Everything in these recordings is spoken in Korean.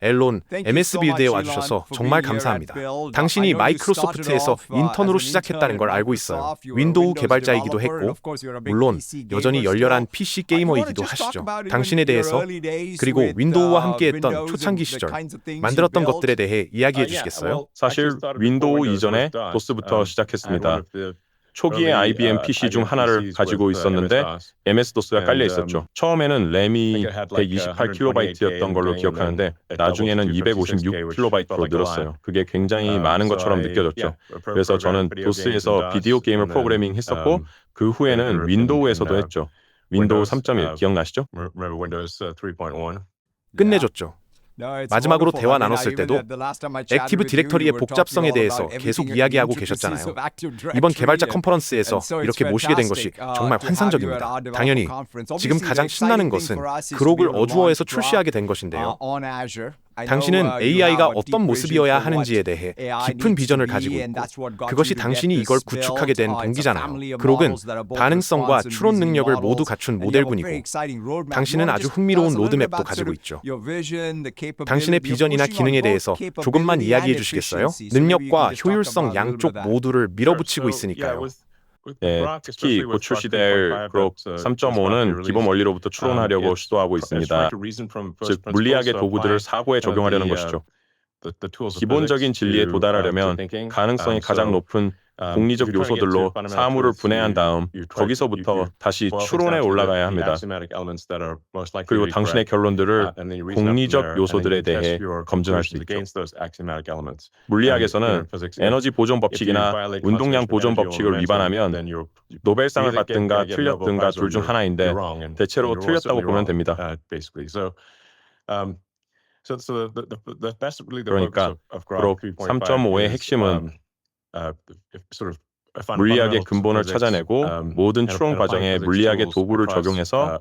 앨런, MS 빌드에 와주셔서 정말 감사합니다. 당신이 마이크로소프트에서 인턴으로 시작했다는 걸 알고 있어요. 윈도우 개발자이기도 했고, 물론 여전히 열렬한 PC 게이머이기도 하시죠. 당신에 대해서, 그리고 윈도우와 함께했던 초창기 시절, 만들었던 것들에 대해 이야기해 주시겠어요? 사실 윈도우 이전에 도스부터 시작했습니다. 초기에 IBM PC 중 하나를 가지고 있었는데 MS-DOS가 깔려 있었죠. 처음에는 램이 128KB였던 걸로 기억하는데 나중에는 256KB로 늘었어요. 그게 굉장히 많은 것처럼 느껴졌죠. 그래서 저는 도스에서 비디오 게임을 프로그래밍 했었고 그 후에는 윈도우에서도 했죠. 윈도우 3.1 기억나시죠? 끝내줬죠. 마지막으로 대화 나눴을 때도 액티브 디렉터리의 복잡성에 대해서 계속 이야기하고 계셨잖아요. 이번 개발자 컨퍼런스에서 이렇게 모시게 된 것이 정말 환상적입니다. 당연히 지금 가장 신나는 것은 그록을 어주어에서 출시하게 된 것인데요. 당신은 AI가 어떤 모습이어야 하는지에 대해 깊은 비전을 가지고 있고 그것이 당신이 이걸 구축하게 된 동기잖아요. 그록은 반응성과 추론 능력을 모두 갖춘 모델군이고 당신은 아주 흥미로운 로드맵도 가지고 있죠. 당신의 비전이나 기능에 대해서 조금만 이야기해 주시겠어요? 능력과 효율성 양쪽 모두를 밀어붙이고 있으니까요. 네, 특히 곧 출시될 그록 3.5는 기본 원리로부터 추론하려고 시도하고 있습니다. 즉, 물리학의 도구들을 사고에 적용하려는 것이죠. 기본적인 진리에 도달하려면 가능성이 가장 높은 공리적 요소들로 사물을 분해한 다음 거기서부터 다시 추론에 올라가야 합니다. 그리고 당신의 결론들을 공리적 요소들에 대해 검증할 수 있죠. 물리학에서는 에너지 보존 법칙이나 운동량 보존 법칙을 위반하면 노벨상을 받든가 틀렸든가 둘 중 하나인데 대체로 틀렸다고 보면 됩니다. 그러니까 그록 3.5의 핵심은 물리학의 근본을 찾아내고 모든 추론 과정에 물리학의 도구를 적용해서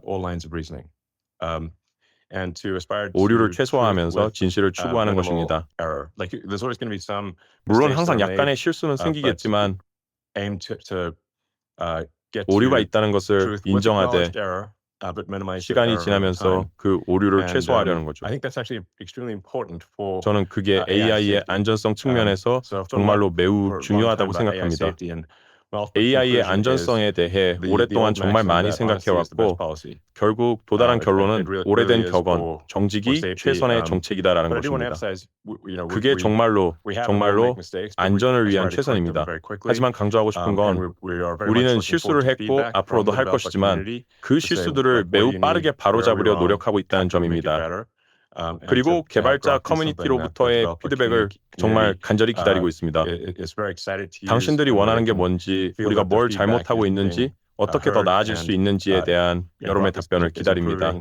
오류를 최소화하면서 진실을 추구하는 것입니다. 물론 항상 약간의 실수는 생기겠지만 오류가 있다는 것을 인정하되 시간이 지나면서 그 오류를 최소화하려는 거죠. 저는 그게 AI의 안전성 측면에서 정말로 매우 중요하다고 생각합니다. AI의 안전성에 대해 오랫동안 정말 많이 생각해왔고 결국 도달한 결론은 오래된 격언, 정직이 최선의 정책이다라는 것입니다. 그게 정말로 안전을 위한 최선입니다. 하지만 강조하고 싶은 건 우리는 실수를 했고 앞으로도 할 것이지만 그 실수들을 매우 빠르게 바로잡으려 노력하고 있다는 점입니다. 그리고 개발자 커뮤니티로부터의 피드백을 정말 간절히 기다리고 있습니다. 당신들이 원하는 게 뭔지, 우리가 뭘 잘못하고 있는지, 어떻게 더 나아질 수 있는지에 대한 여러분의 답변을 기다립니다.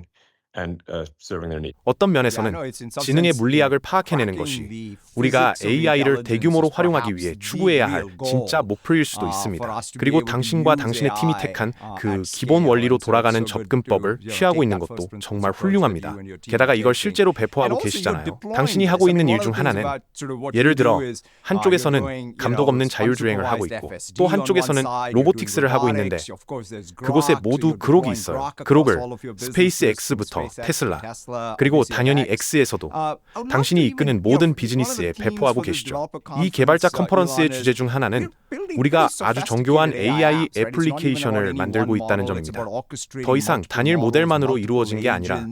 어떤 면에서는 지능의 물리학을 파악해내는 것이 우리가 AI를 대규모로 활용하기 위해 추구해야 할 진짜 목표일 수도 있습니다. 그리고 당신과 당신의 팀이 택한 그 기본 원리로 돌아가는 접근법을 취하고 있는 것도 정말 훌륭합니다. 게다가 이걸 실제로 배포하고 계시잖아요. 당신이 하고 있는 일 중 하나는 예를 들어 한쪽에서는 감독 없는 자율주행을 하고 있고 또 한쪽에서는 로보틱스를 하고 있는데 그곳에 모두 그록이 있어요. 그록을 스페이스 X부터 테슬라, 그리고 당연히 X에서도 당신이 이끄는 모든 비즈니스에 배포하고 계시죠. 이 개발자 컨퍼런스의 주제 중 하나는 우리가 아주 정교한 AI 애플리케이션을 만들고 있다는 점입니다. 더 이상 단일 모델만으로 이루어진 게 아니라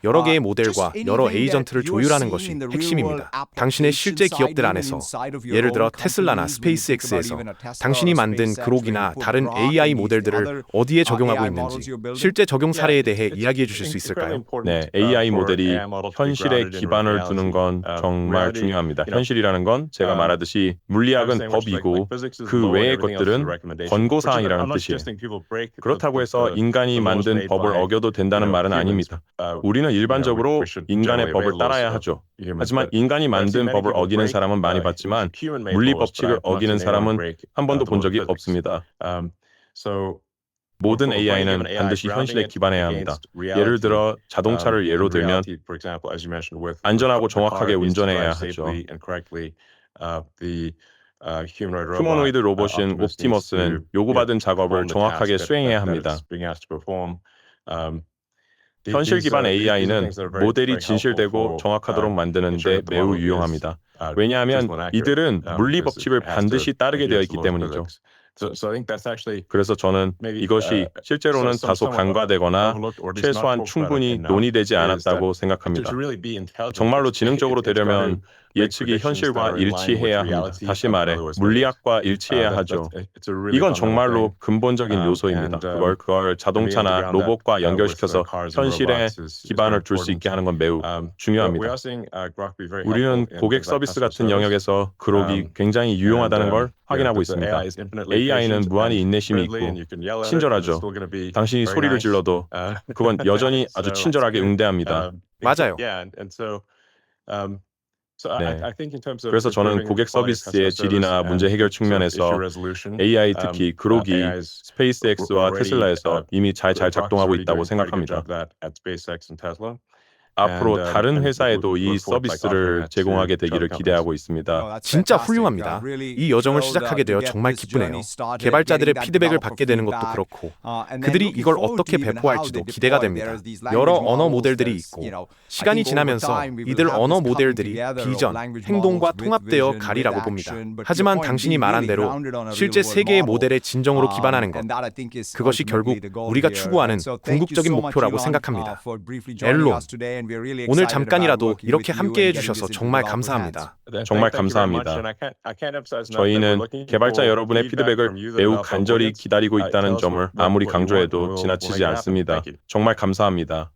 여러 개의 모델과 여러 에이전트를 조율하는 것이 핵심입니다. 당신의 실제 기업들 안에서 예를 들어 테슬라나 스페이스X에서 당신이 만든 그록이나 다른 AI 모델들을 어디에 적용하고 있는지 실제 적용 사례에 대해 이야기해 주실 수 있을까요? 네, AI 모델이 현실에 기반을 두는 건 정말 중요합니다. 현실이라는 건 제가 말하듯이 물리학은 법이고 그 외의 것들은 권고사항이라는 뜻이에요. 그렇다고 해서 인간이 만든 법을 어겨도 된다는 말은 아닙니다. 우리는 일반적으로 인간의 법을 따라야 하죠. 하지만 인간이 만든 법을 어기는 사람은 많이 봤지만 물리 법칙을 어기는 사람은 한 번도 본 적이 없습니다. 모든 AI는 반드시 현실에 기반해야 합니다. 예를 들어 자동차를 예로 들면 안전하고 정확하게 운전해야 하죠. 휴머노이드 로봇인 옵티머스는 요구받은 작업을 정확하게 수행해야 합니다. 현실 기반 AI는 모델이 진실되고 정확하도록 만드는 데 매우 유용합니다. 왜냐하면 이들은 물리 법칙을 반드시 따르게 되어 있기 때문이죠. 그래서 저는 이것이 실제로는 다소 간과되거나 최소한 충분히 논의되지 않았다고 생각합니다. 정말로 지능적으로 되려면 예측이 현실과 일치해야 합니다. 다시 말해 물리학과 일치해야 하죠. 이건 정말로 근본적인 요소입니다. 그걸 자동차나 로봇과 연결시켜서 현실에 기반을 둘 수 있게 하는 건 매우 중요합니다. 우리는 고객 서비스 같은 영역에서 그록이 굉장히 유용하다는 걸 확인하고 있습니다. AI는 무한히 인내심이 있고 친절하죠. 당신이 소리를 질러도 그건 여전히 아주 친절하게 응대합니다. 맞아요. 네. 그래서 저는 고객 서비스의 질이나 문제 해결 측면에서 AI 특히 그록이 스페이스X와 테슬라에서 이미 잘 작동하고 있다고 생각합니다. 앞으로 다른 회사에도 이 서비스를 제공하게 되기를 기대하고 있습니다. 진짜 훌륭합니다. 이 여정을 시작하게 되어 정말 기쁘네요. 개발자들의 피드백을 받게 되는 것도 그렇고 그들이 이걸 어떻게 배포할지도 기대가 됩니다. 여러 언어 모델들이 있고 시간이 지나면서 이들 언어 모델들이 비전, 행동과 통합되어 가리라고 봅니다. 하지만 당신이 말한 대로 실제 세계의 모델에 진정으로 기반하는 것, 그것이 결국 우리가 추구하는 궁극적인 목표라고 생각합니다. 엘론, 오늘 잠깐이라도 이렇게 함께 해주셔서 정말 감사합니다. 정말 감사합니다. 저희는 개발자 여러분의 피드백을 매우 간절히 기다리고 있다는 점을 아무리 강조해도 지나치지 않습니다. 정말 감사합니다.